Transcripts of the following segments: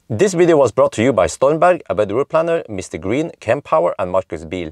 This video was brought to you by Stormberg, a Weather Planner, MisterGreen, Kempower and Marcus Bil.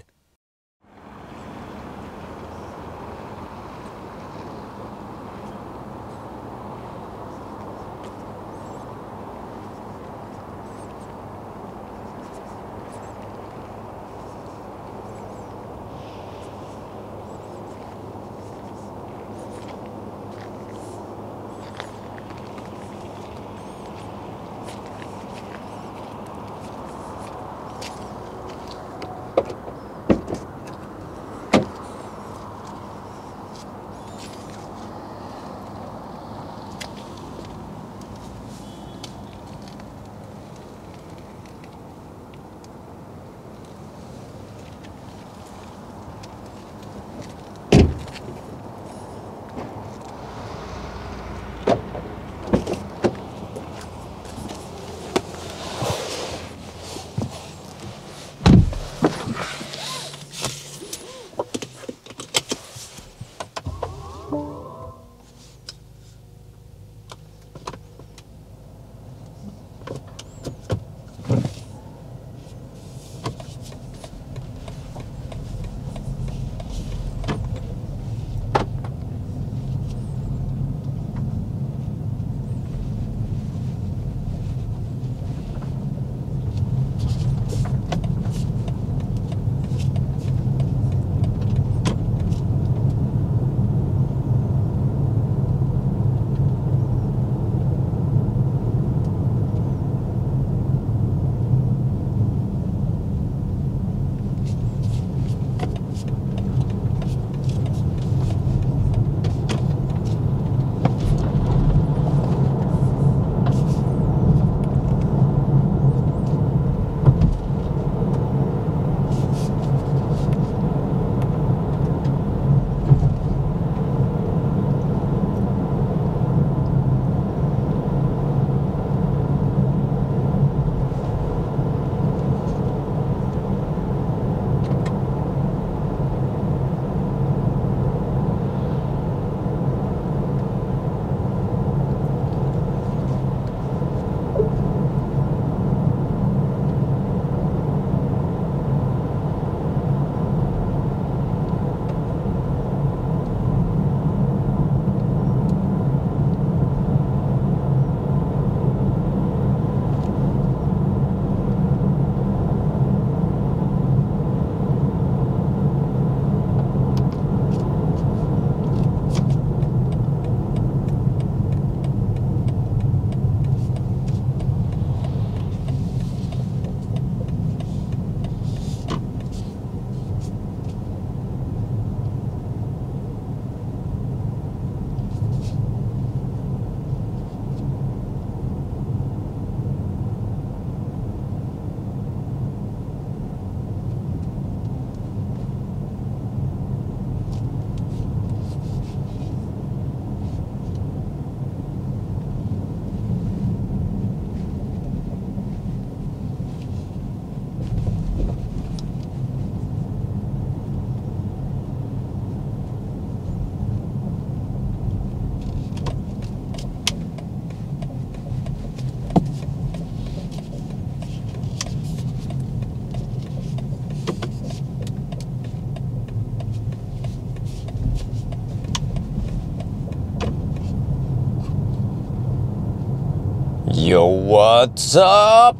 Yo, what's up?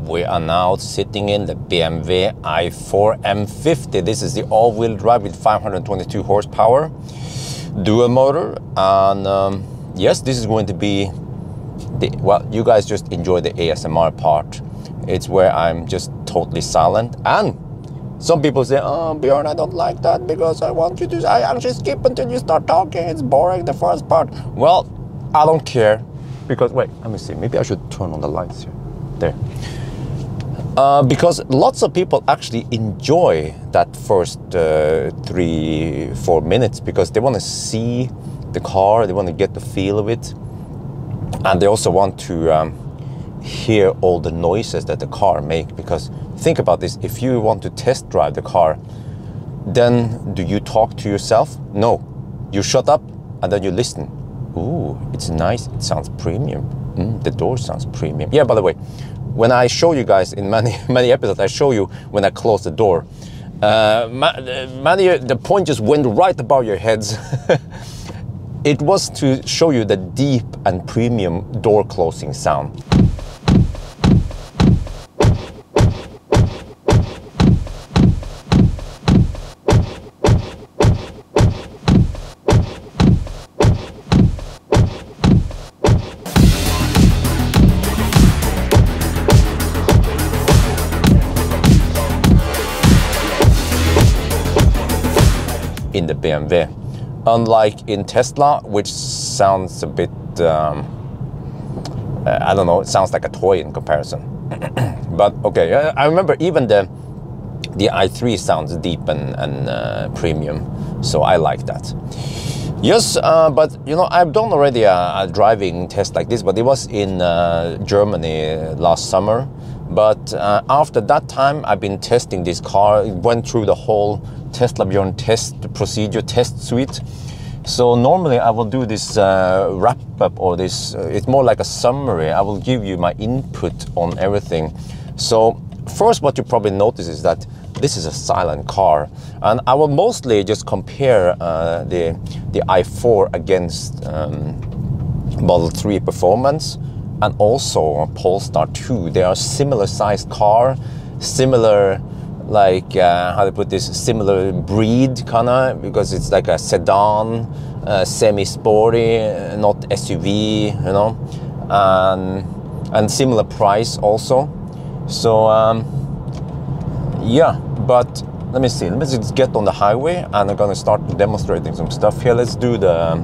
We are now sitting in the BMW i4 M50. This is the all-wheel drive with 522 horsepower, dual motor, and yes, this is going to be well, you guys just enjoy the ASMR part. It's where I'm just totally silent, and some people say, oh, Bjørn, I don't like that because I actually skip until you start talking. It's boring, the first part. Well, I don't care. Because, wait, let me see, maybe I should turn on the lights here. There. Because lots of people actually enjoy that first 3-4 minutes because they want to see the car, they want to get the feel of it, and they also want to hear all the noises that the car makes. Because think about this, if you want to test drive the car, then do you talk to yourself? No, you shut up and then you listen. Ooh, it's nice, it sounds premium. The door sounds premium. Yeah, by the way, when I show you guys in many episodes, I show you when I close the door. The point just went right above your heads. It was to show you the deep and premium door closing sound. In the BMW, unlike in Tesla, which sounds a bit, I don't know, it sounds like a toy in comparison. But okay, I remember even the i3 sounds deep and premium, so I like that. Yes, but you know, I've done already a driving test like this, but it was in Germany last summer. But after that time, I've been testing this car. It went through the whole Teslabjorn test procedure, test suite. So normally I will do this wrap up, or this, it's more like a summary. I will give you my input on everything. So first, what you probably notice is that this is a silent car, and I will mostly just compare the i4 against Model 3 performance, and also Polestar 2. They are similar sized car, similar, like how to put this, similar breed kinda, because it's like a sedan, semi-sporty, not SUV, you know, and similar price also. So yeah, but let me see, let me just get on the highway and I'm gonna start demonstrating some stuff here. Let's do the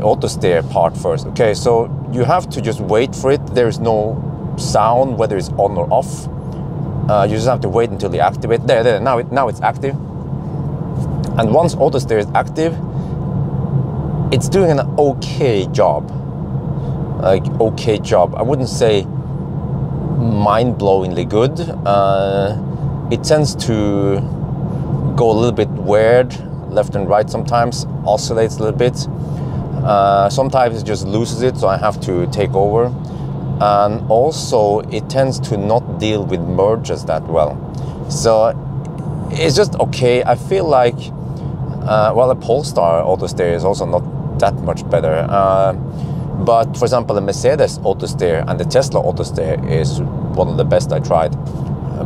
Autosteer part first. Okay, so you have to just wait for it. There's no sound whether it's on or off. You just have to wait until you activate. There, now it's active. And once Autosteer is active, it's doing an okay job. Like, okay job. I wouldn't say mind-blowingly good. It tends to go a little bit weird, left and right sometimes, oscillates a little bit. Sometimes it just loses it, so I have to take over. And also it tends to not deal with merges that well. So it's just okay. I feel like, well, the Polestar Autosteer is also not that much better. But for example, the Mercedes Autosteer and the Tesla Autosteer is one of the best I tried.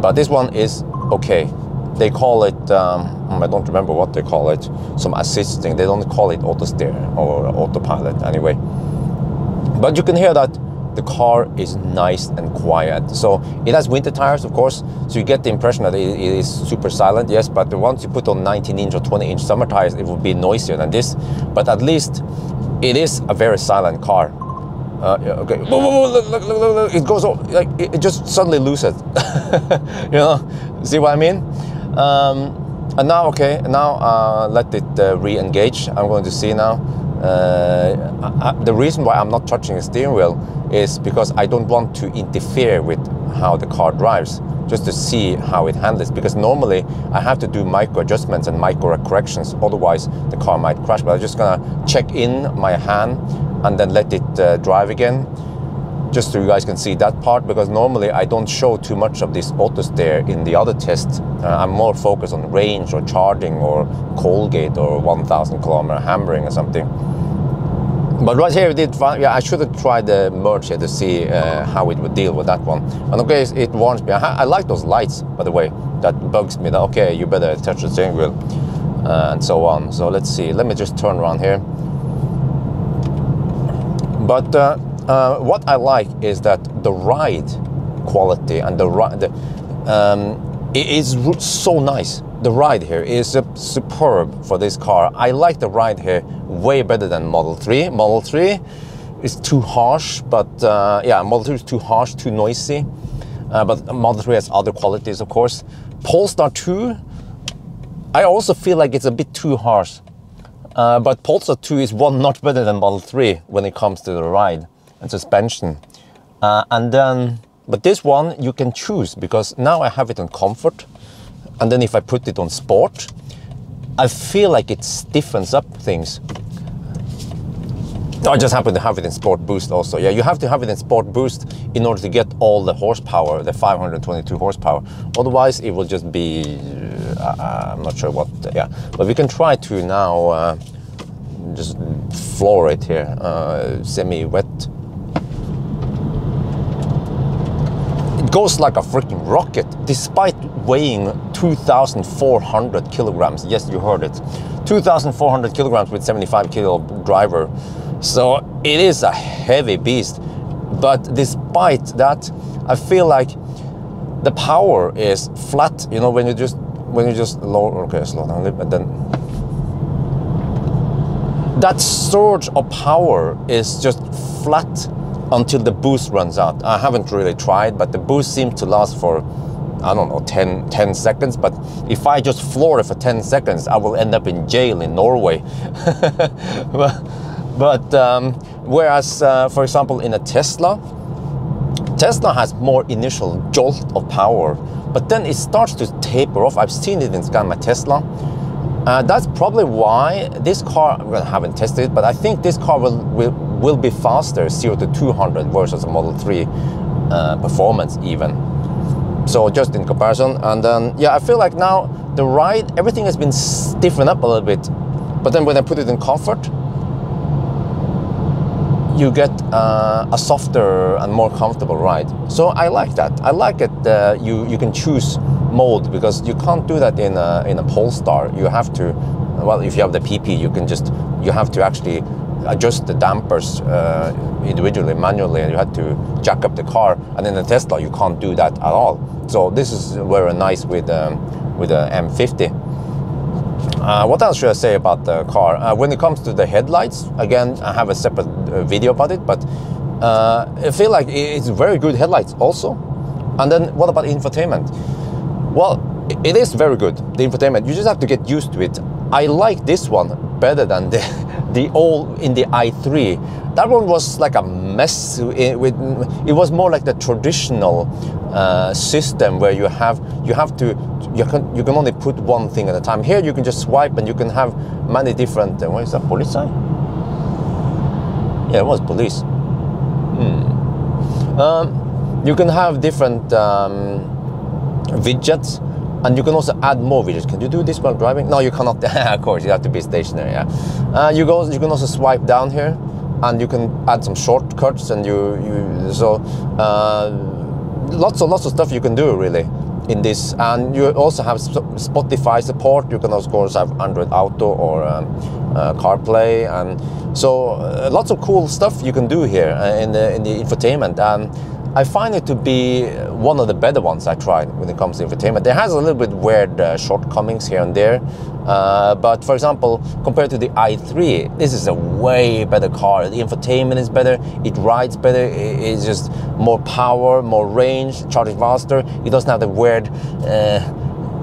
But this one is okay. They call it, I don't remember what they call it, some assisting. They don't call it Autosteer or autopilot anyway. But you can hear that the car is nice and quiet. So it has winter tires, of course, so you get the impression that it is super silent, yes, but once you put on 19-inch or 20-inch summer tires, it will be noisier than this. But at least it is a very silent car. Okay, look, it goes off, like it just suddenly loses. You know, see what I mean? And now, okay, now let it re-engage. I'm going to see now. The reason why I'm not touching the steering wheel is because I don't want to interfere with how the car drives, just to see how it handles, because normally I have to do micro adjustments and micro corrections, otherwise the car might crash. But I'm just gonna check in my hand and then let it drive again, just so you guys can see that part, because normally I don't show too much of this Autosteer in the other tests. I'm more focused on range or charging or Colgate or 1,000 kilometer hammering or something. But right here it did fine. Yeah, I should have tried the merge here to see how it would deal with that one. And okay, it warns me. I like those lights, by the way. That bugs me. That, okay, you better touch the steering wheel and so on. So let's see. Let me just turn around here. But what I like is that the ride quality and it is so nice. The ride here is superb for this car. I like the ride here way better than Model 3. Model 3 is too harsh, but yeah, Model 3 is too harsh, too noisy. But Model 3 has other qualities, of course. Polestar 2, I also feel like it's a bit too harsh. But Polestar 2 is one notch better than Model 3 when it comes to the ride and suspension. But this one you can choose, because now I have it on comfort. And then if I put it on sport, I feel like it stiffens up things. I just happen to have it in Sport Boost also. Yeah, you have to have it in Sport Boost in order to get all the horsepower, the 522 horsepower. Otherwise, it will just be, I'm not sure what, yeah. But we can try to now just floor it here, semi-wet. It goes like a freaking rocket, despite weighing 2,400 kilograms. Yes, you heard it. 2,400 kilograms with 75 kilo driver. So it is a heavy beast. But despite that, I feel like the power is flat. You know, when you just lower, okay, slow down a little bit, then that surge of power is just flat until the boost runs out. I haven't really tried, but the boost seems to last for, I don't know, 10 seconds. But if I just floor it for 10 seconds, I will end up in jail in Norway. Whereas, for example, in a Tesla has more initial jolt of power, but then it starts to taper off. I've seen it in ScanMyTesla. That's probably why this car, well, I haven't tested it, but I think this car will be faster 0 to 200 versus a Model 3 performance even. So just in comparison, and then yeah, I feel like now the ride, everything has been stiffened up a little bit, but then when I put it in comfort, you get a softer and more comfortable ride. So I like that. I like it. You can choose mode, because you can't do that in a Polestar. You have to, well, if you have the PP, you have to actually adjust the dampers individually, manually, and you have to jack up the car. And in the Tesla, you can't do that at all. So this is very nice with the M50. What else should I say about the car? When it comes to the headlights, again, I have a separate video about it, but I feel like it's very good headlights also. And then what about infotainment? Well, it is very good, the infotainment. You just have to get used to it. I like this one better than the old in the i3. That one was like a mess. It was more like the traditional system where you can only put one thing at a time. Here you can just swipe and you can have many different. What is that? Police sign? Yeah, it was police. You can have different widgets, and you can also add more widgets. Can you do this while driving? No, you cannot. Of course, you have to be stationary. Yeah. You can also swipe down here, and you can add some shortcuts, and lots of stuff you can do really in this. And you also have Spotify support. You can of course have Android Auto or CarPlay, and so lots of cool stuff you can do here in the infotainment. And I find it to be one of the better ones I tried when it comes to infotainment. It has a little bit weird shortcomings here and there, but for example, compared to the i3, this is a way better car. The infotainment is better, it rides better, it's just more power, more range, charging faster. It doesn't have the weird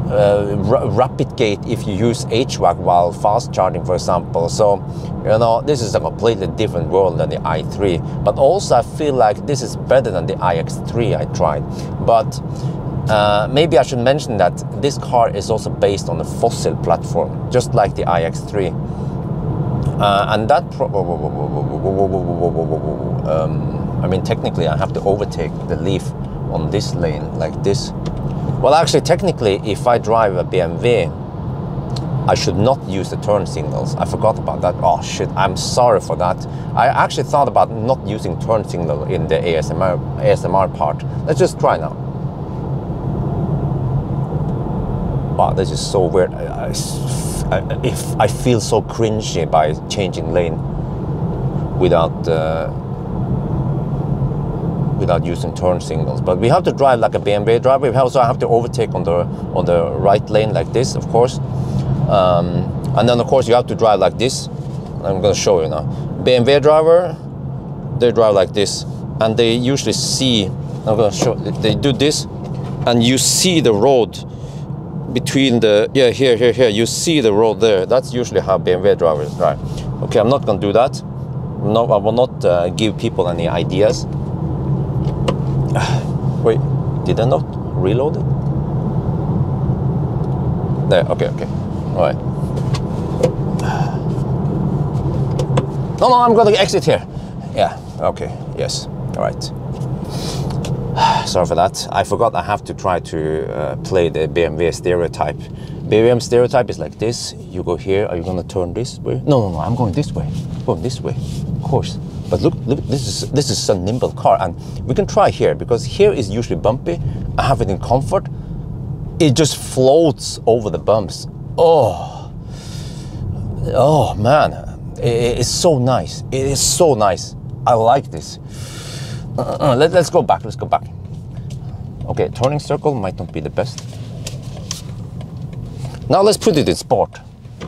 rapid gate if you use HVAC while fast charging, for example. So, you know, this is a completely different world than the i3. But also I feel like this is better than the iX3 I tried. But maybe I should mention that this car is also based on a fossil platform, just like the iX3. And that, I mean, technically I have to overtake the Leaf on this lane like this. Well, actually, technically, if I drive a BMW, I should not use the turn signals. I forgot about that. Oh shit, I'm sorry for that. I actually thought about not using turn signal in the ASMR part. Let's just try now. Wow, this is so weird. I feel so cringy by changing lane without using turn signals. But we have to drive like a BMW driver. We also have to overtake on the right lane like this, of course. And then of course you have to drive like this. I'm going to show you now. BMW driver, they drive like this, and they usually see, I'm going to show, they do this, and you see the road between the, yeah, here, you see the road there. That's usually how BMW drivers drive. Okay, I'm not going to do that. No, I will not give people any ideas. Wait, did I not reload it? There, okay, all right. No, I'm going to exit here. Yeah, okay, yes, all right. Sorry for that. I forgot I have to try to play the BMW stereotype. BMW stereotype is like this. You go here. Are you going to turn this way? No, I'm going this way. Going this way, of course. But look, this is a nimble car, and we can try here because here is usually bumpy. I have it in comfort. It just floats over the bumps. Oh man, it is so nice. It is so nice. I like this. Let's go back. Let's go back. Okay, turning circle might not be the best. Now let's put it in sport.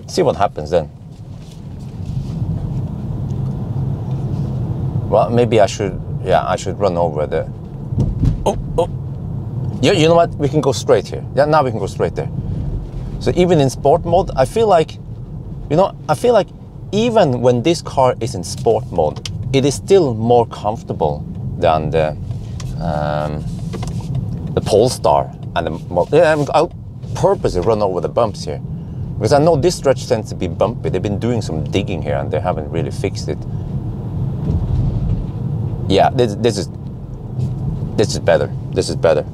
See what happens then. Well, maybe I should. Yeah, I should run over the. Oh. Yeah, you know what? We can go straight here. Yeah, now we can go straight there. So even in sport mode, I feel like, even when this car is in sport mode, it is still more comfortable than the Polestar and the. Yeah, I'll purposely run over the bumps here because I know this stretch tends to be bumpy. They've been doing some digging here and they haven't really fixed it. Yeah, this is better. This is better.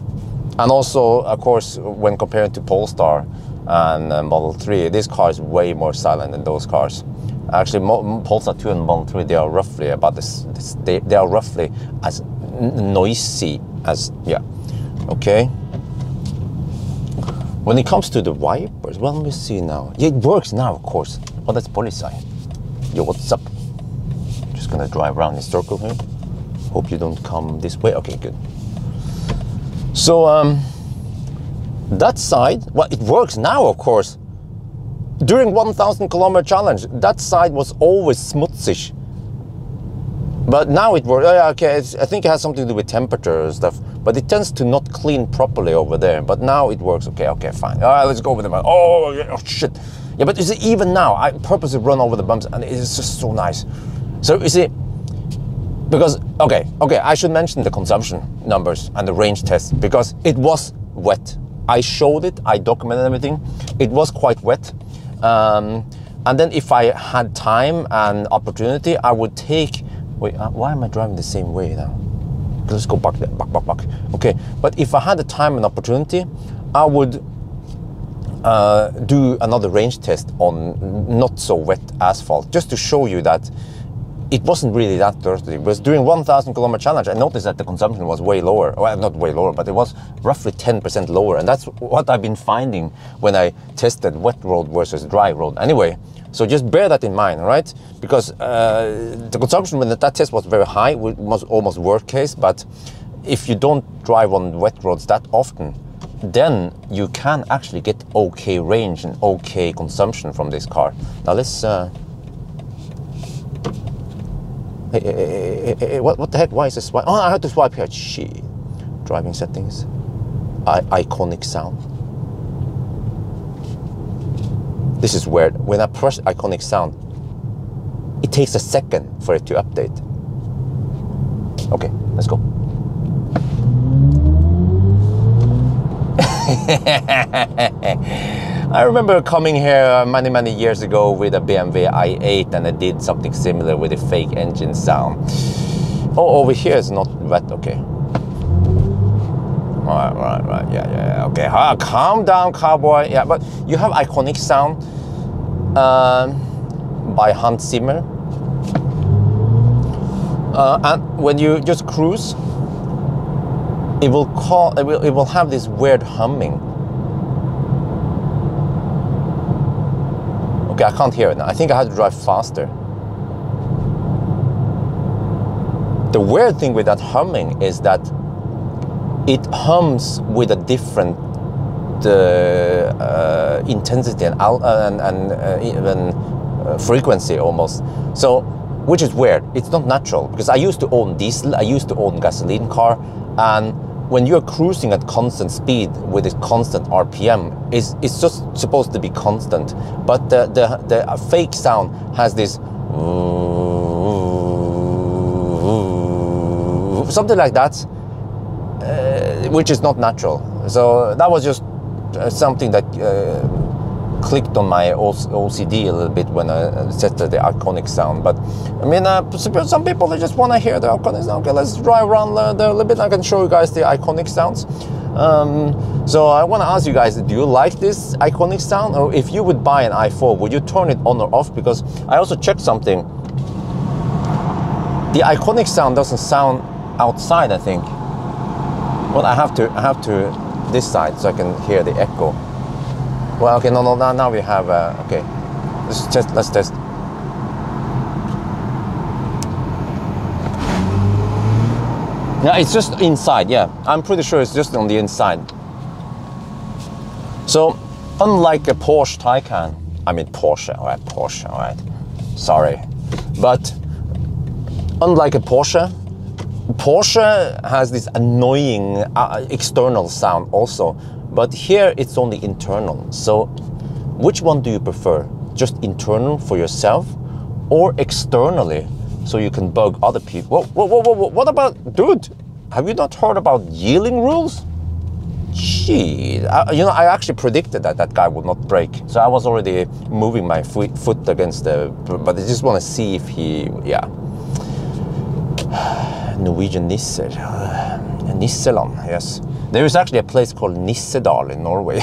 And also, of course, when comparing to Polestar and Model 3, this car is way more silent than those cars. Actually, Polestar 2 and Model 3, they are roughly about this. They are roughly as noisy as, yeah. Okay. When it comes to the wipers, well, let me see now. Yeah, it works now, of course. Oh, that's Polizei. Yo, what's up? Just gonna drive around in a circle here. Hope you don't come this way. Okay, good. So that side, well, it works now, of course. During 1,000 kilometer challenge, that side was always smutsish. But now it works. Oh, yeah, okay, I think it has something to do with temperature and stuff. But it tends to not clean properly over there. But now it works. Okay, fine. All right, let's go over the bumps. Oh, shit. Yeah, but you see, even now, I purposely run over the bumps, and it is just so nice. So you see, because, okay, I should mention the consumption numbers and the range test because it was wet. I showed it, I documented everything. It was quite wet. And then if I had time and opportunity, I would take, wait, why am I driving the same way now? Let's go back there, back. Okay, but if I had the time and opportunity, I would do another range test on not so wet asphalt, just to show you that it wasn't really that thirsty. Because during 1,000 kilometer challenge, I noticed that the consumption was way lower. Well, not way lower, but it was roughly 10% lower. And that's what I've been finding when I tested wet road versus dry road. Anyway, so just bear that in mind, right? Because the consumption when that test was very high was almost worst case. But if you don't drive on wet roads that often, then you can actually get okay range and okay consumption from this car. Now let's. Hey, what the heck? Why is this swipe? Oh, I have to swipe here. Shit. Driving settings. Iconic sound. This is weird. When I press iconic sound, it takes a second for it to update. Okay, let's go. I remember coming here many years ago with a BMW i8 and I did something similar with a fake engine sound. Oh, over here is not wet, okay. Right, yeah, okay. Calm down, cowboy. Yeah, but you have iconic sound by Hans Zimmer. And when you just cruise, it will have this weird humming. Okay, I can't hear it now. I think I had to drive faster. The weird thing with that humming is that it hums with a different intensity and even frequency almost. So, which is weird. It's not natural because I used to own diesel. I used to own gasoline car, and when you're cruising at constant speed with this constant RPM, it's just supposed to be constant. But the fake sound has this something like that, which is not natural. So that was just something that clicked on my OCD a little bit when I set the iconic sound. But I mean, some people, they just want to hear the iconic sound. Okay, let's drive around a little bit. I can show you guys the iconic sounds. So I want to ask you guys, do you like this iconic sound? Or if you would buy an i4, would you turn it on or off? Because I also checked something. The iconic sound doesn't sound outside, I think. Well, I have to this side so I can hear the echo. Well, okay, no, now we have, okay. Let's test. Yeah, it's just inside, yeah. I'm pretty sure it's just on the inside. So, unlike a Porsche Taycan, I mean Porsche, all right, sorry. But, unlike a Porsche has this annoying external sound also. But here it's only internal. So which one do you prefer? Just internal for yourself or externally so you can bug other people? Whoa, what about, dude, have you not heard about yielding rules? Gee, you know, I actually predicted that guy would not brake. So I was already moving my foot against the, but I just want to see if he, yeah. Norwegian Nisseland, yes. There is actually a place called Nissedal in Norway.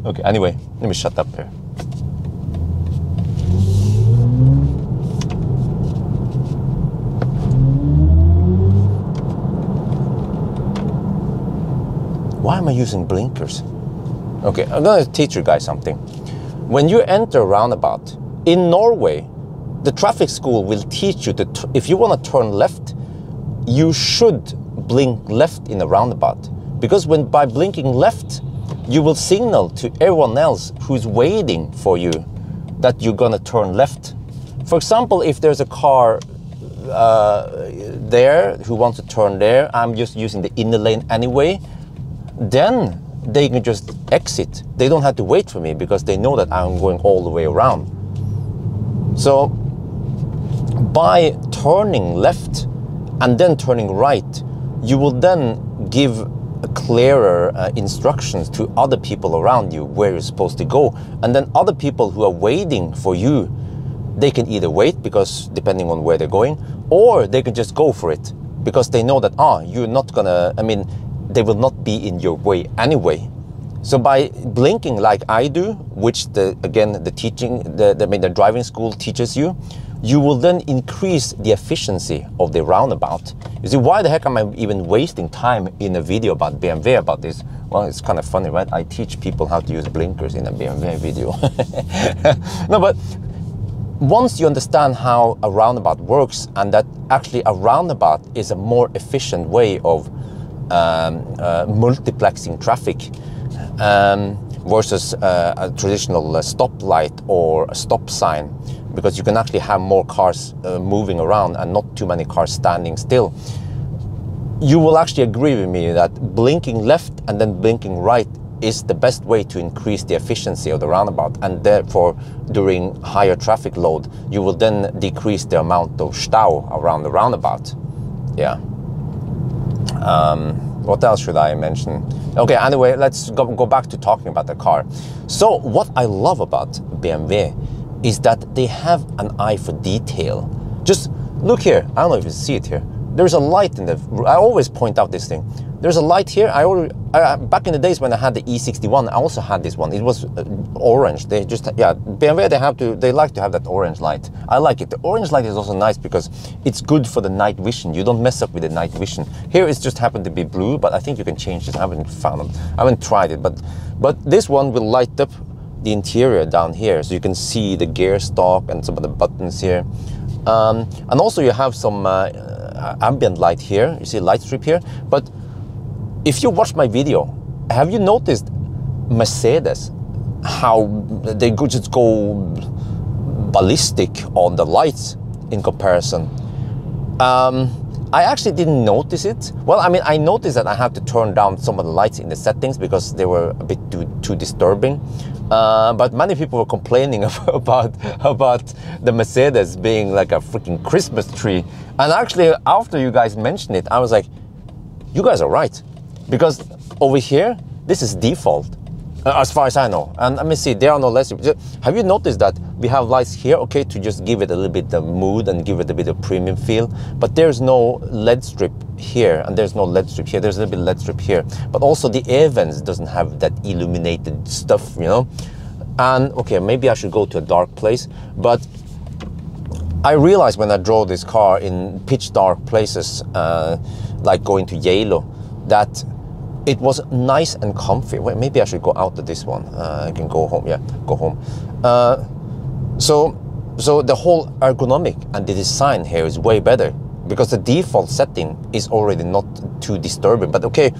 Okay, anyway, let me shut up here. Why am I using blinkers? Okay, I'm gonna teach you guys something. When you enter a roundabout, in Norway, the traffic school will teach you that if you want to turn left, you should blink left in a roundabout, because by blinking left, you will signal to everyone else who's waiting for you that you're gonna turn left. For example, if there's a car there who wants to turn there, I'm just using the inner lane anyway, then they can just exit. They don't have to wait for me because they know that I'm going all the way around. So by turning left and then turning right, you will then give clearer instructions to other people around you where you're supposed to go. And then other people who are waiting for you, they can either wait, because depending on where they're going, or they can just go for it because they know that, you're not gonna, I mean, they will not be in your way anyway. So by blinking like I do, which the driving school teaches you, you will then increase the efficiency of the roundabout. You see, why the heck am I even wasting time in a video about BMW about this? Well, it's kind of funny, right? I teach people how to use blinkers in a BMW video. No, but once you understand how a roundabout works, and that actually a roundabout is a more efficient way of multiplexing traffic versus a traditional stoplight or a stop sign, because you can actually have more cars moving around and not too many cars standing still. You will actually agree with me that blinking left and then blinking right is the best way to increase the efficiency of the roundabout, and therefore during higher traffic load you will then decrease the amount of stau around the roundabout. Yeah. What else should I mention? Okay, anyway, let's go back to talking about the car. So what I love about BMW is that they have an eye for detail. Just look here. I don't know if you see it here. There's a light in the, I always point out this thing. There's a light here. Back in the days when I had the E61, I also had this one. It was orange. They just, yeah, BMW, they like to have that orange light. I like it. The orange light is also nice because it's good for the night vision. You don't mess up with the night vision. Here it's just happened to be blue, but I think you can change it. I haven't tried it, but this one will light up the interior down here, so you can see the gear stalk and some of the buttons here. And also you have some ambient light here. You see a light strip here. But if you watch my video, have you noticed Mercedes, how they just go ballistic on the lights in comparison? I actually didn't notice it. Well, I mean, I noticed that I had to turn down some of the lights in the settings because they were a bit too disturbing. But many people were complaining about the Mercedes being like a freaking Christmas tree. And actually, after you guys mentioned it, I was like, you guys are right. Because over here, this is default. as far as I know. And let me see, there are no LED strips. Have you noticed that we have lights here, okay, to just give it a little bit of mood and give it a bit of premium feel, but there's no LED strip here, and there's no LED strip here. There's a little bit LED strip here, but also the air vents doesn't have that illuminated stuff, you know. And okay, maybe I should go to a dark place, but I realized when I drove this car in pitch dark places, like going to Yale, that it was nice and comfy. Wait, maybe I should go out to this one. I can go home. Yeah, go home. So the whole ergonomic and the design here is way better, because the default setting is already not too disturbing. But okay,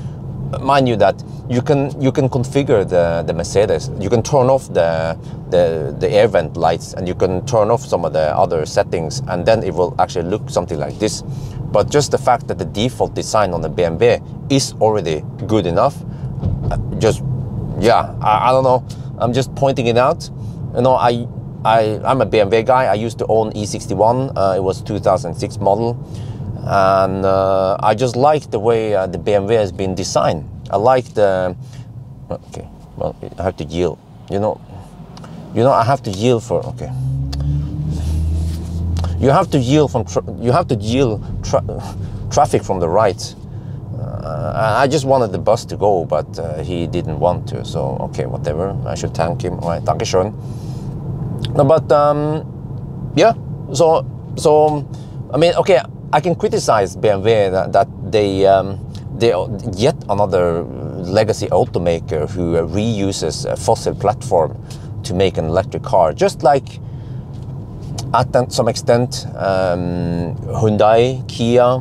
mind you that you can configure the Mercedes. You can turn off the air vent lights, and you can turn off some of the other settings, and then it will actually look something like this. But just the fact that the default design on the BMW is already good enough, just, yeah, I don't know. I'm just pointing it out. You know, I'm a BMW guy. I used to own E61. It was 2006 model. And I just like the way the BMW has been designed. I like the, okay, well, I have to yield. You know, I have to yield for, okay. You have to yield from, traffic from the right. I just wanted the bus to go, but he didn't want to. So okay, whatever. I should thank him. All right, danke schön. No, but yeah. So I mean, okay, I can criticize BMW that they yet another legacy automaker who reuses a fossil platform to make an electric car, just like at some extent Hyundai, Kia,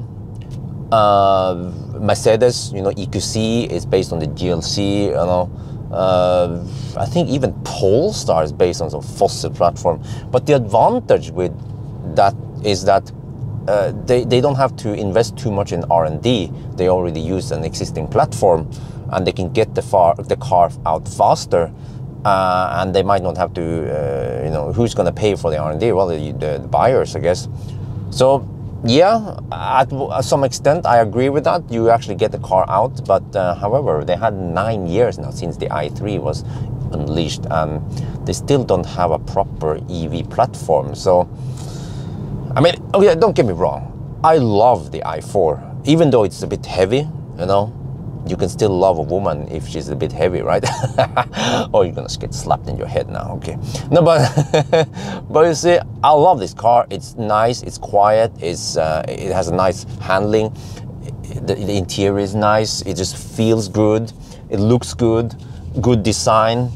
Mercedes, you know, EQC is based on the GLC, you know. I think even Polestar is based on some fossil platform. But the advantage with that is that they don't have to invest too much in R&D. They already use an existing platform, and they can get the car out faster. And they might not have to, you know, who's going to pay for the R&D? Well, the buyers, I guess. So, yeah, at some extent, I agree with that. You actually get the car out. But, however, they had 9 years now since the i3 was unleashed, and they still don't have a proper EV platform. So, I mean, okay, don't get me wrong. I love the i4, even though it's a bit heavy, you know. You can still love a woman if she's a bit heavy, right? Or you're gonna get slapped in your head now, okay? No, but but you see, I love this car. It's nice, it's quiet, it has a nice handling. The interior is nice. It just feels good. It looks good. Good design.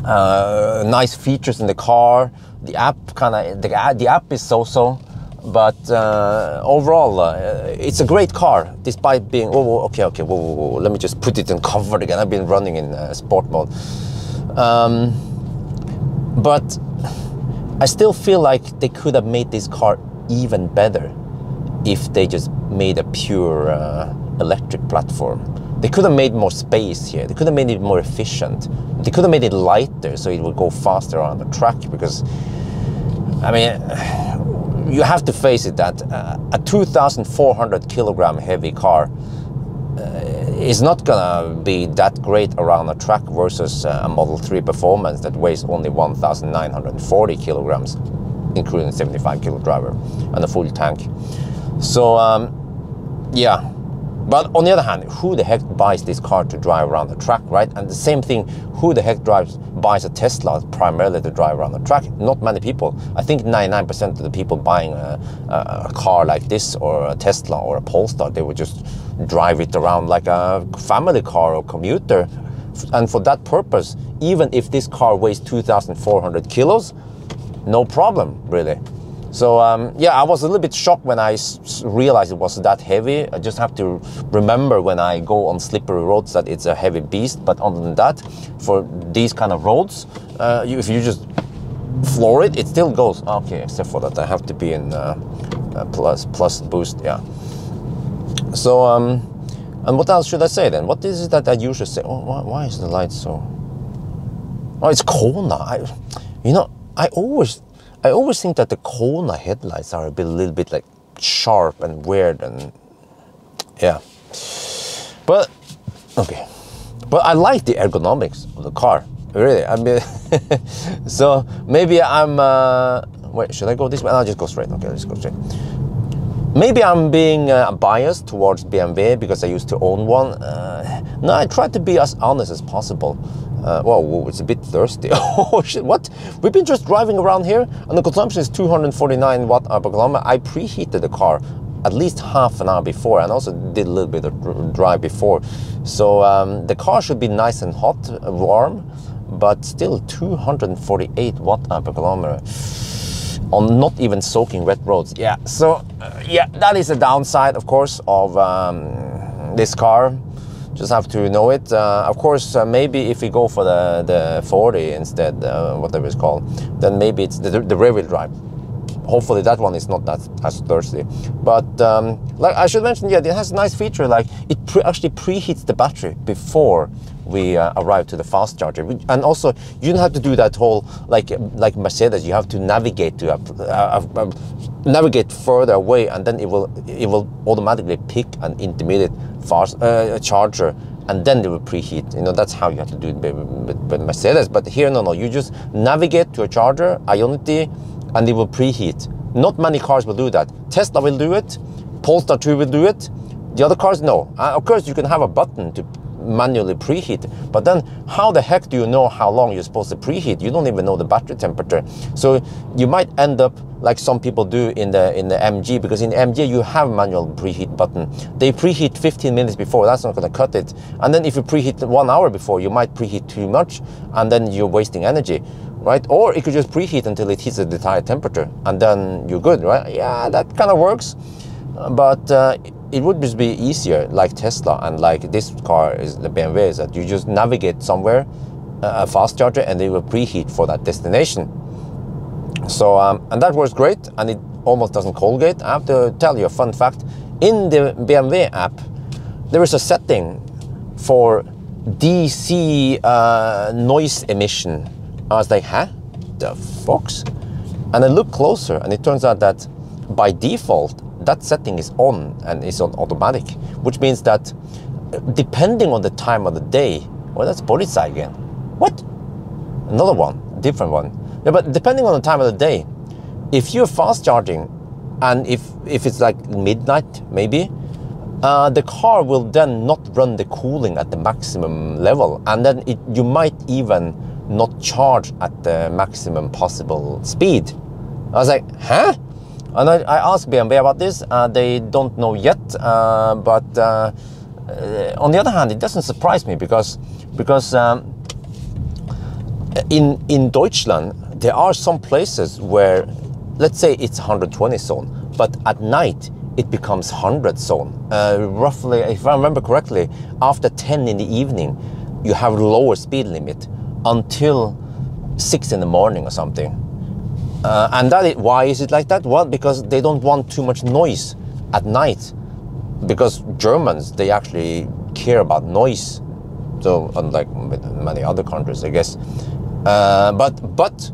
Nice features in the car. The app the app is so-so. But overall, it's a great car, despite being, okay, whoa, let me just put it in comfort again. I've been running in sport mode. But I still feel like they could have made this car even better if they just made a pure electric platform. They could have made more space here. They could have made it more efficient. They could have made it lighter so it would go faster on the track, because, I mean, you have to face it that a 2,400 kilogram heavy car is not gonna be that great around a track versus a Model 3 Performance that weighs only 1,940 kilograms, including 75 kilo driver and a full tank. So yeah, but on the other hand, who the heck buys this car to drive around the track, right? And the same thing, who the heck buys a Tesla primarily to drive around the track? Not many people. I think 99% of the people buying a car like this, or a Tesla or a Polestar, they would just drive it around like a family car or commuter. And for that purpose, even if this car weighs 2,400 kilos, no problem, really. So yeah, I was a little bit shocked when I realized it was that heavy. I just have to remember when I go on slippery roads that it's a heavy beast. But other than that, for these kind of roads, if you just floor it, it still goes. Okay, except for that I have to be in plus boost, yeah. So and what else should I say then? What is it that I usually say? Oh, why is the light so? Oh, it's Kona. You know, I always think that the Kona headlights are a little bit like sharp and weird, and yeah. But okay, But I like the ergonomics of the car, really. I mean, so maybe I'm, wait, should I go this way? I'll just go straight. Okay, let's go straight. Maybe I'm being biased towards BMW because I used to own one. No, I try to be as honest as possible. Whoa, it's a bit thirsty. Oh shit, what? We've been just driving around here and the consumption is 249 watt per kilometer. I preheated the car at least half an hour before and also did a little bit of drive before. So the car should be nice and hot, warm, but still 248 watt per kilometer on not even soaking wet roads. Yeah, so yeah, that is a downside, of course, of this car. Just have to know it. Of course, maybe if we go for the 40 instead, whatever it's called, then maybe it's the rear-wheel drive. Hopefully that one is not that as thirsty. But like I should mention, yeah, it has a nice feature, like it actually preheats the battery before we arrive to the fast charger. And also, you don't have to do that whole, like Mercedes, you have to navigate to navigate further away, and then it will automatically pick an intermediate fast charger, and then they will preheat. You know, that's how you have to do it with Mercedes. But here, no, you just navigate to a charger, Ioniq, and it will preheat. Not many cars will do that. Tesla will do it, Polestar 2 will do it. The other cars, no. Of course, you can have a button to manually preheat, but then how the heck do you know how long you're supposed to preheat? You don't even know the battery temperature. So you might end up like some people do in the MG, because in the MG you have manual preheat button. They preheat 15 minutes before. That's not going to cut it. And then if you preheat 1 hour before, you might preheat too much, and then you're wasting energy, right? Or it could just preheat until it hits the desired temperature, and then you're good, right? Yeah, that kind of works, but it would just be easier, like Tesla and like this car is the BMW, is that you just navigate somewhere, a fast charger, and they will preheat for that destination. So and that works great, and it almost doesn't Colgate. I have to tell you a fun fact. In the BMW app, there is a setting for DC noise emission. I was like, huh? The fox? And I looked closer, and it turns out that by default, that setting is on and is on automatic, which means that depending on the time of the day, well, that's body side again. What? Another one, different one. Yeah, but depending on the time of the day, if you're fast charging, and if it's like midnight, maybe, the car will then not run the cooling at the maximum level, and then you might even not charge at the maximum possible speed. I was like, huh? And I asked BMW about this. They don't know yet, but on the other hand, it doesn't surprise me because in Deutschland there are some places where, let's say it's 120 zone, but at night it becomes 100 zone. Roughly, if I remember correctly, after 10 in the evening, you have a lower speed limit until 6 in the morning or something. And why is it like that? Well, because they don't want too much noise at night. Because Germans, they actually care about noise. So unlike many other countries, I guess. But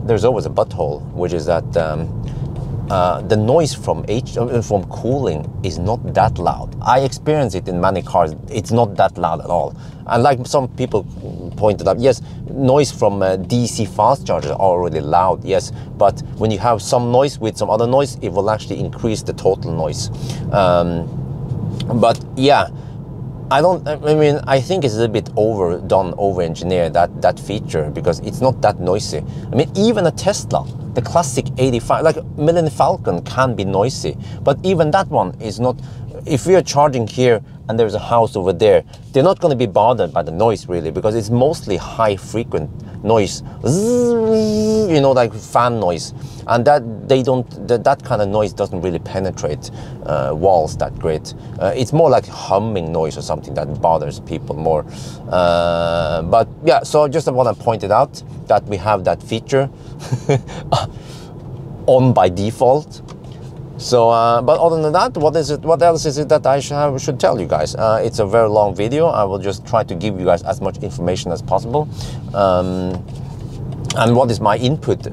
there's always a butthole, which is that the noise from cooling is not that loud. I experience it in many cars. It's not that loud at all. And like some people pointed out, yes, noise from DC fast chargers are already loud, yes. But when you have some noise with some other noise, it will actually increase the total noise. But yeah, I think it's a little bit overdone, over-engineered, that feature, because it's not that noisy. I mean, even a Tesla, the classic 85, like Millennium Falcon can be noisy, but even that one is not. If we are charging here and there's a house over there, they're not going to be bothered by the noise really, because it's mostly high frequent noise, you know, like fan noise, and that kind of noise doesn't really penetrate walls that great. It's more like humming noise or something that bothers people more. But yeah, so just want to point it out that we have that feature on by default. So, but other than that, what else is it that I should tell you guys? It's a very long video. I will just try to give you guys as much information as possible. And what is my input?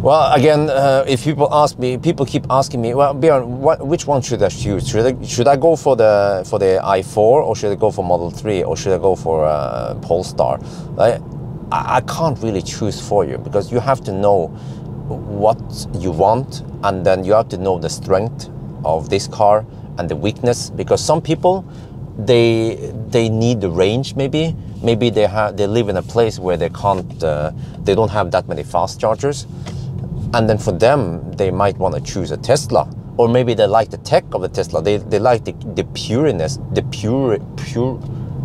Well, again, if people keep asking me, well, Bjørn, which one should I choose? Should I go for the i4, or should I go for Model 3, or should I go for Polestar? I can't really choose for you, because you have to know what you want, and then you have to know the strength of this car and the weakness, because some people, they need the range. Maybe they live in a place where they can't, they don't have that many fast chargers. And then for them, they might want to choose a Tesla, or maybe they like the tech of the Tesla. They like the pureness, the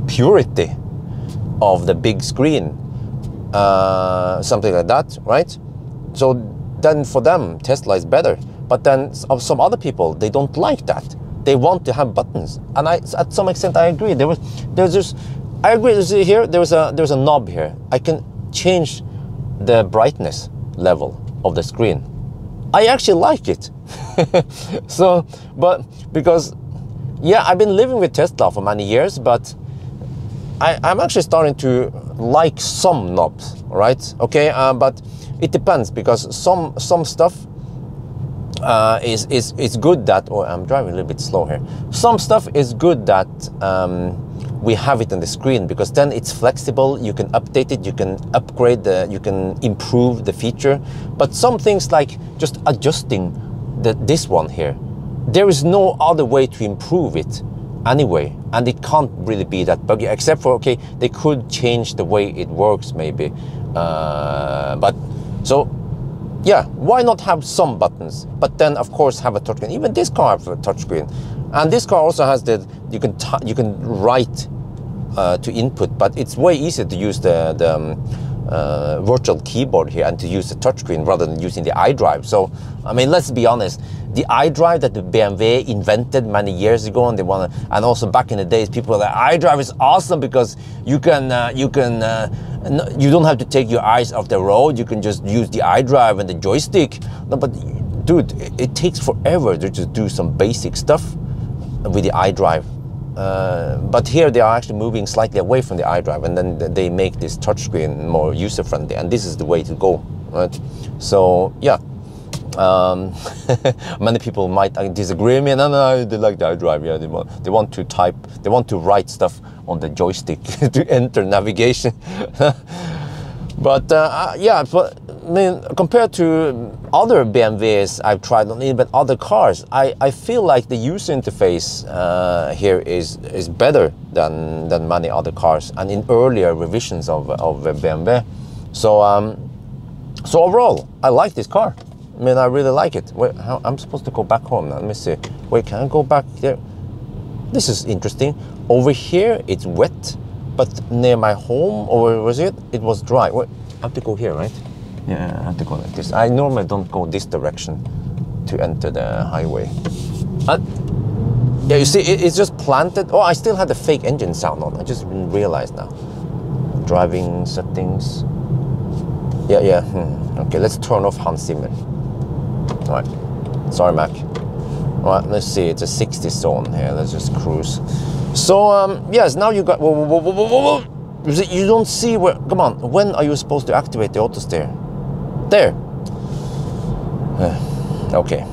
purity of the big screen, something like that, right? So then for them, Tesla is better. But then some other people, they don't like that. They want to have buttons, and at some extent, I agree. I agree. Here, there's a knob here. I can change the brightness level of the screen. I actually like it. So, but because, yeah, I've been living with Tesla for many years, but I'm actually starting to like some knobs, right? Okay, but it depends, because some stuff is good that, or I'm driving a little bit slow here. Some stuff is good that we have it on the screen, because then it's flexible. You can update it, you can upgrade you can improve the feature. But some things, like just adjusting this one here, there is no other way to improve it anyway, and it can't really be that buggy, except for, okay, they could change the way it works maybe, but so yeah, why not have some buttons, but then of course have a touchscreen. Even this car has a touchscreen, and this car also has you can write to input, but it's way easier to use the virtual keyboard here and to use the touchscreen rather than using the iDrive. So I mean, let's be honest, the iDrive that the BMW invented many years ago, and and also back in the days, people were like, iDrive is awesome because you don't have to take your eyes off the road. You can just use the iDrive and the joystick. No, but dude, it takes forever to just do some basic stuff with the iDrive. But here they are actually moving slightly away from the iDrive, and then they make this touchscreen more user-friendly, and this is the way to go, right? So yeah, many people might disagree with me. No, they like the iDrive. Yeah, they want to type, they want to write stuff on the joystick to enter navigation. But yeah, but I mean, compared to other BMWs I've tried on even other cars, I feel like the user interface here is better than many other cars, and in earlier revisions of BMW. So so overall, I like this car. I mean, I really like it. Wait, I'm supposed to go back home now. Let me see. Wait, can I go back there? This is interesting. Over here, it's wet, but near my home, or was it? It was dry. Wait, I have to go here, right? Yeah, I have to go like this. I normally don't go this direction to enter the highway. Yeah, you see, it's just planted. Oh, I still had the fake engine sound on. I just realized now. Driving settings. Yeah. Okay, let's turn off Hans Zimmer. All right. Sorry, Mac. All right, let's see. It's a 60 zone here. Let's just cruise. So, yes, now you got... Whoa. You don't see where... Come on. When are you supposed to activate the Autosteer? There. Okay.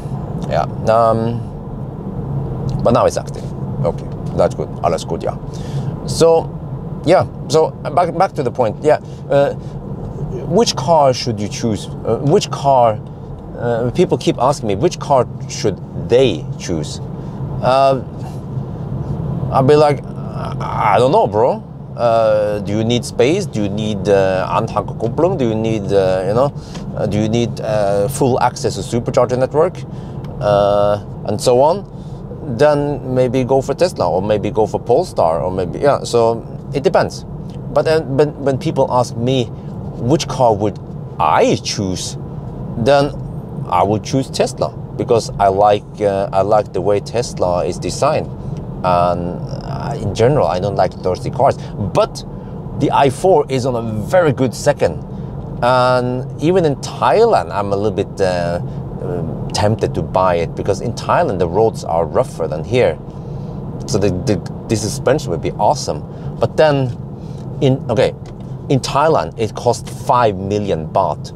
Yeah. But now it's active. Okay. That's good. Alles good, yeah. So, yeah. So, back to the point. Yeah. Which car should you choose? Which car... people keep asking me, which car should they choose? I'll be like, I don't know, bro. Do you need space? Do you need Anhängerkupplung? Do you need, do you need full access to supercharger network? And so on. Then maybe go for Tesla, or maybe go for Polestar, or maybe, yeah, so it depends. But when people ask me, which car would I choose? Then I would choose Tesla, because I like the way Tesla is designed, and in general I don't like thirsty cars. But the i4 is on a very good second, and even in Thailand I'm a little bit tempted to buy it, because in Thailand the roads are rougher than here, so the suspension would be awesome. But then in Thailand it cost 5 million baht.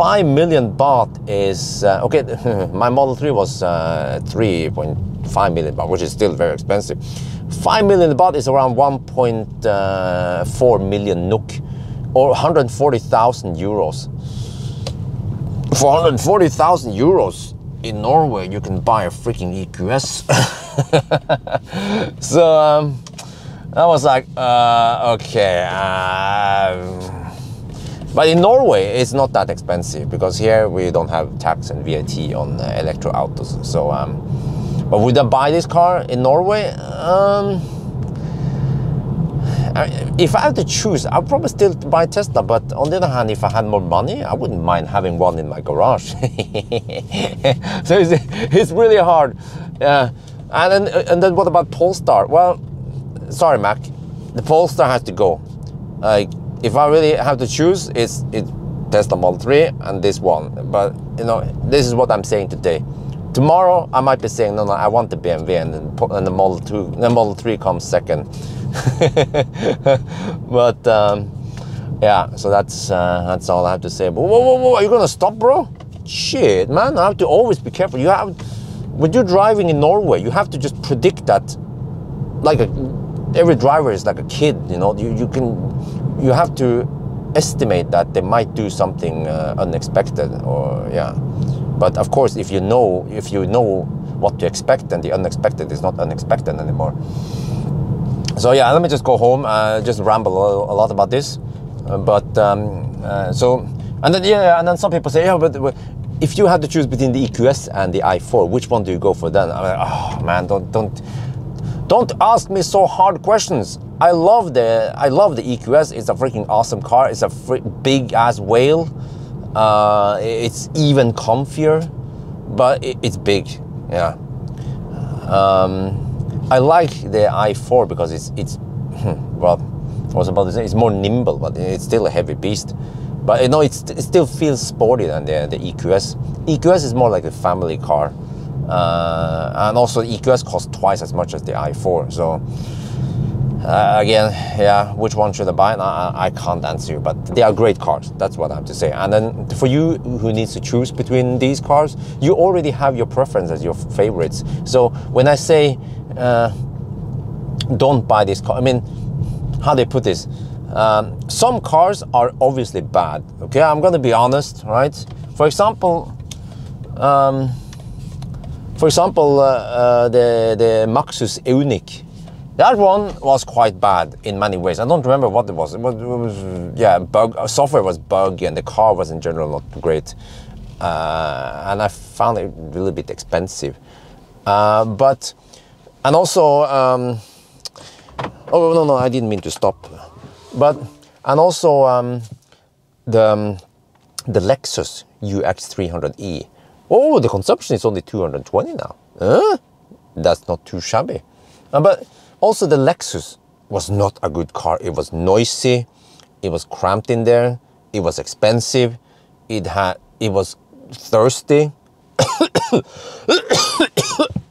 5 million baht is okay. My Model 3 was 3.5 million baht, which is still very expensive. 5 million baht is around 1.4 million NOK, or 140,000 euros. For 140,000 euros in Norway, you can buy a freaking EQS. So I was like, okay. But in Norway, it's not that expensive because here we don't have tax and VAT on electro autos. So, but would I buy this car in Norway? If I had to choose, I'd probably still buy Tesla. But on the other hand, if I had more money, I wouldn't mind having one in my garage. So it's really hard. And then what about Polestar? Well, sorry, Mac, the Polestar has to go. If I really have to choose, it's Tesla Model 3 and this one. But you know, this is what I'm saying today. Tomorrow I might be saying no, I want the BMW, and the Model 2, the Model 3 comes second. But yeah, so that's all I have to say. But whoa, are you gonna stop, bro? Shit, man, I have to always be careful. You have, when you're driving in Norway, you have to just predict that, like every driver is like a kid, you know. You have to estimate that they might do something unexpected, or yeah. But of course, if you know what to expect, then the unexpected is not unexpected anymore. So yeah, let me just go home. Just ramble a lot about this. So, and then some people say, yeah, but if you had to choose between the EQS and the i4, which one do you go for then? I'm like, oh man, don't ask me so hard questions. I love the EQS. It's a freaking awesome car. It's a big ass whale. It's even comfier, but it's big. Yeah. I like the i4 because it's well, I was about to say it's more nimble, but it's still a heavy beast. But you know, it still feels sporty than the EQS. EQS is more like a family car, and also the EQS costs twice as much as the i4. So again, yeah, which one should I buy? I can't answer you, but they are great cars. That's what I have to say. And then for you who needs to choose between these cars, you already have your preferences, your favorites. So when I say don't buy this car, I mean, how they put this? Some cars are obviously bad. Okay, I'm gonna be honest, right? For example, the Maxus Ioniq. That one was quite bad in many ways. I don't remember what it was. It was yeah, software was buggy, and the car was in general not great. And I found it a little bit expensive. And also, oh no, I didn't mean to stop. And also the Lexus UX300E. Oh, the consumption is only 220 now. That's not too shabby. But also the Lexus was not a good car. It was noisy, it was cramped in there, it was expensive, it was thirsty.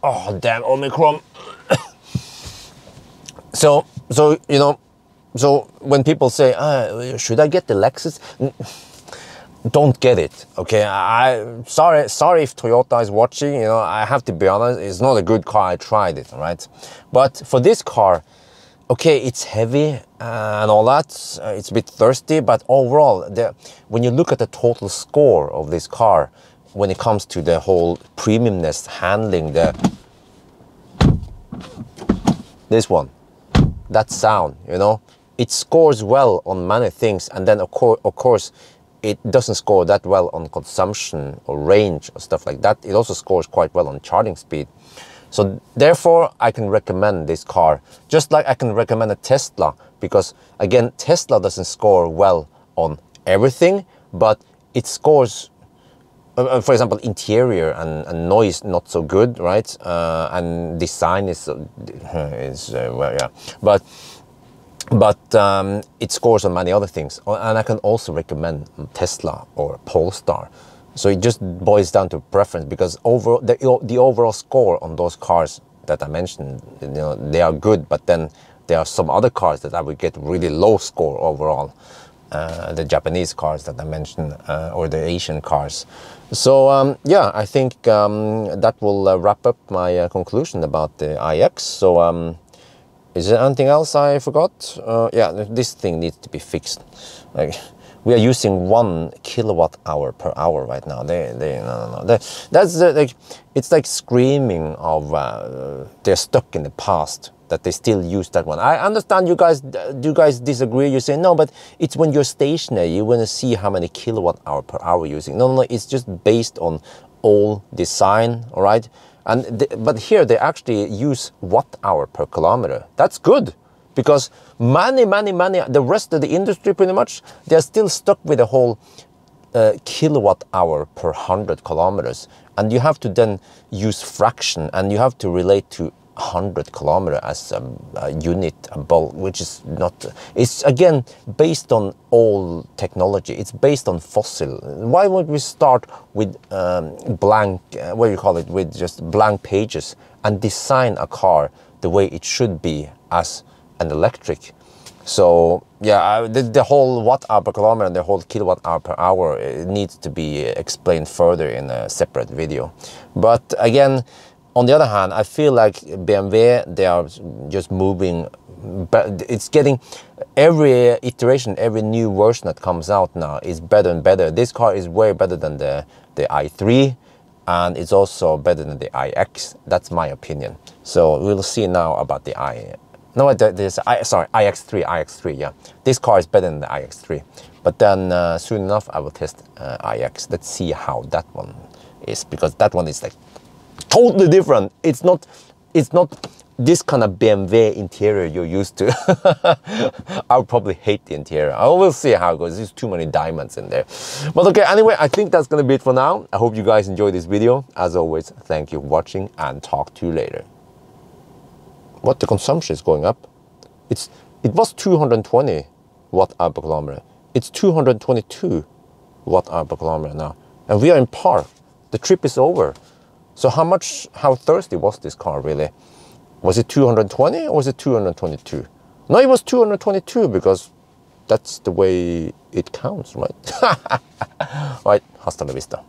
Oh damn, Omicron. So you know, so when people say, should I get the Lexus? Don't get it, okay? Sorry if Toyota is watching, you know, I have to be honest, it's not a good car. I tried it, all right? But for this car, okay, it's heavy and all that, it's a bit thirsty, but overall, when you look at the total score of this car, when it comes to the whole premiumness, handling, this one, that sound, you know, it scores well on many things, and then of course, it doesn't score that well on consumption or range or stuff like that. It also scores quite well on charging speed. So therefore, I can recommend this car, just like I can recommend a Tesla, because again, Tesla doesn't score well on everything, but it scores, for example, interior and noise not so good, right? And design is well, yeah, but it scores on many other things. And I can also recommend Tesla or Polestar. So it just boils down to preference, because the overall score on those cars that I mentioned, you know, they are good, but then there are some other cars that I would get really low score overall. the Japanese cars that I mentioned, or the Asian cars. So yeah, I think that will wrap up my conclusion about the iX. So is there anything else I forgot? Yeah, this thing needs to be fixed. Like, we are using 1 kilowatt-hour per hour right now. No. That's like, it's like screaming of they're stuck in the past, that they still use that one. I understand you guys disagree. You say no, but it's when you're stationary, you want to see how many kilowatt-hour per hour you're using. No, it's just based on old design, all right? And but here they actually use watt-hour per kilometer. That's good. Because many, the rest of the industry pretty much, they're still stuck with the whole kilowatt hour per 100 kilometers. And you have to then use fraction, and you have to relate to 100 kilometer as a unit, a bulk, which is not, it's again based on old technology. It's based on fossil. Why would we start with blank, what do you call it, with just blank pages and design a car the way it should be as an electric? So yeah, the whole watt-hour per kilometer and the whole kilowatt-hour per hour, it needs to be explained further in a separate video. But again, on the other hand, I feel like BMW, they are just moving, but it's getting, every iteration, every new version that comes out now is better and better. This car is way better than the i3, and it's also better than the iX. That's my opinion. So we'll see now about the iX3, yeah. This car is better than the iX3. But then soon enough, I will test iX. Let's see how that one is, because that one is like totally different. It's not this kind of BMW interior you're used to. I would probably hate the interior. I will see how it goes. There's too many diamonds in there. But okay, anyway, I think that's gonna be it for now. I hope you guys enjoyed this video. As always, thank you for watching, and talk to you later. What, the consumption is going up? It was 220 watt-hour per kilometer. It's 222 watt-hour per kilometer now. And we are in par. The trip is over. So how thirsty was this car really? Was it 220 or was it 222? No, it was 222, because that's the way it counts, right? Right, hasta la vista.